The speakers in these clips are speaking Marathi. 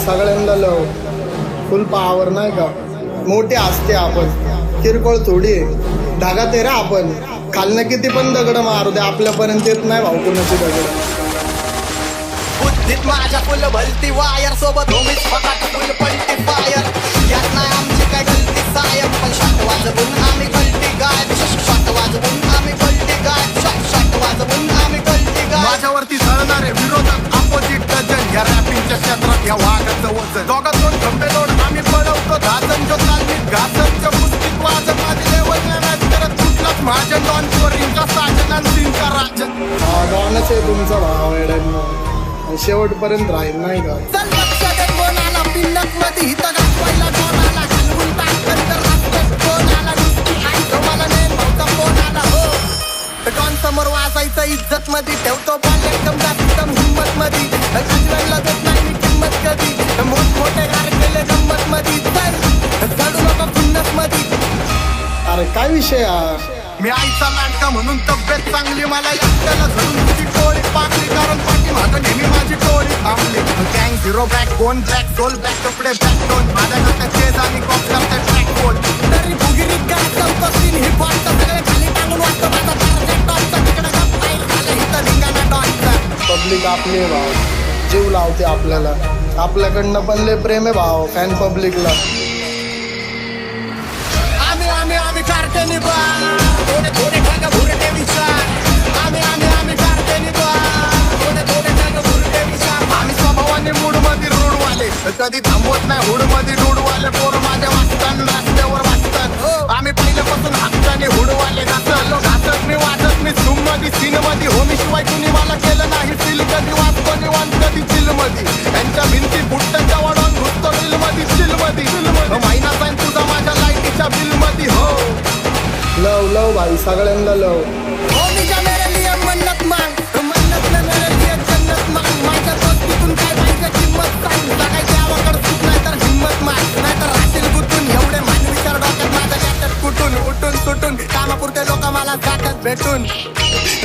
सगळ्यांना लव फुल पावर नाही का. मोठे असते आपण, किरकोळ थोडी धागा ते रा आपण. खालनं किती पण दगड मारू दे, आपल्यापर्यंत येत नाही भाऊ कुणाची दगड. बुद्धीत माझ्या फुल भलती वायर सोबत होमीच फकाट फुल पलटी फायर. यात नाही आमची काय गलती साहेब, पण शॉट वाजवून आम्ही गलती गाय. शॉट वाजवून आम्ही गलती गाय. शॉट वाजवून आम्ही गलती गाय. माझ्यावरती झळणारे विरोधात अपोजिट डझन. या रॅपिंगच्या क्षेत्रात या वाघाचं वजन. दोघात दोन खंबे लोड आम्ही पळवतो धाजन. जो तालमीत घासनच्या कुस्तीत वाजन. माझी लेवल नाही मॅच करत कुठलाच महाजन. डॉन चोरींचा साजन आणि सिंगचा राजन. डॉनच आहे तुमचा भाव एड्यांना, शेवटपर्यंत राहील नाही का. चल लक्ष दे कोणाला पिन्नत मध्ये हित गाठवायला कोणाला. हलवून टाकन तर रस्त्यात कोणाला. नुसती आई तो मला नेल भाऊचा फोन आला हो. डॉन समोर वाजायचं इज्जत मध्ये. ठेवतो बॉल एकदम जास्त हिंमत मध्ये. अजवायला देत नाही मी किंमत कधी. मोठमोठे गार केले गंमत मध्ये. चल चढू नको खुन्नस मध्ये. अरे काय विषय हा. मी आईचा लाटका म्हणून तब्येत चांगली. मला एकट्याला धरून तुझी टोळी पाकली. कारण पाठी माझं नेहमी माझी टोळी थांबली. गँग zero black bone black soul black कपडे ब्लॅक टोन. माझ्या डोक्यात चेज आणि कॉप करतात ट्रॅक बोल. तरी भुगिरीत काय चौथा सीन हिप हॉपचा. सगळे खाली टांगून वाजतो माझा टार्गेट टॉपचा. तिकडे गप पाहिजे झालं इथं निघाला डॉनचा. पब्लिक आपली आहे भाव, जीव लावते आपल्याला. आपल्याकडनं पण लय प्रेम आहे भाव फॅन पब्लिकला. आम्ही काढते निभा. थोडे थोडे ढग भुरटे विचार. आम्ही काढते निभा. थोडे थोडे ढग भुरटे विचार. आम्ही स्वभावाने मूड मध्ये रूढवाले. कधी थांबवत नाही हुड मध्ये रूढवाले. पोर माझ्या वाचतात रस्त्यावर वाचतात. आम्ही पहिल्यापासून हक्काने हुडवाले. घासलो घासत मी वाजत मी झूम मध्ये सीन मध्ये. होमी शिवाय कुणी मला केलं नाही फील. कधी वाचतो निवांत कधी चिल मध्ये. यांच्या भिंती फुटत्याच्या वाढवून घुसतो बिल मध्ये चिल मध्ये. महिना जाईन तुझा माझ्या लाईटीच्या बिल मध्ये हो. लव लव भाई सगळ्यांना लव. होमीच्या मेरे लिए मन्नत मांग. मन्नत न मेरे लिए जन्नत मांग. माझ्या दोस्तीतून काय पाहिजे किंमत सांग. सगळ्याच्या आवडत सुट नाही तर हिंमत माग. नाहीतर राहतील गुतून. एवढे मानविचार डोक्यात माझ्या याच्यात कुठून उठून सुटून. कामापुरते लोक मला जातात भेटून.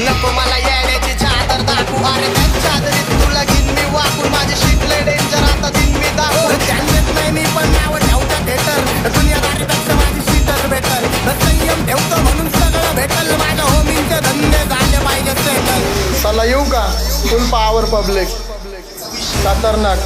नको मला येण्याची चादर दाखवू. अरे त्या चादरीत तुला घेईन मी वाकून. माझे शिकले डेंजर आता दिन मी दाखवू. ध्यान देत नाही मी पण नाव ठेवता थिएटर. दुनियादारीपेक्षा माझी शीटच बेटर. संयम ठेवतो म्हणून सगळं भेटल. माझ्या होमींचे धंदे झाले पाहिजे सेटल. चला येऊ का. फुल पॉवर पब्लिक खतरनाक.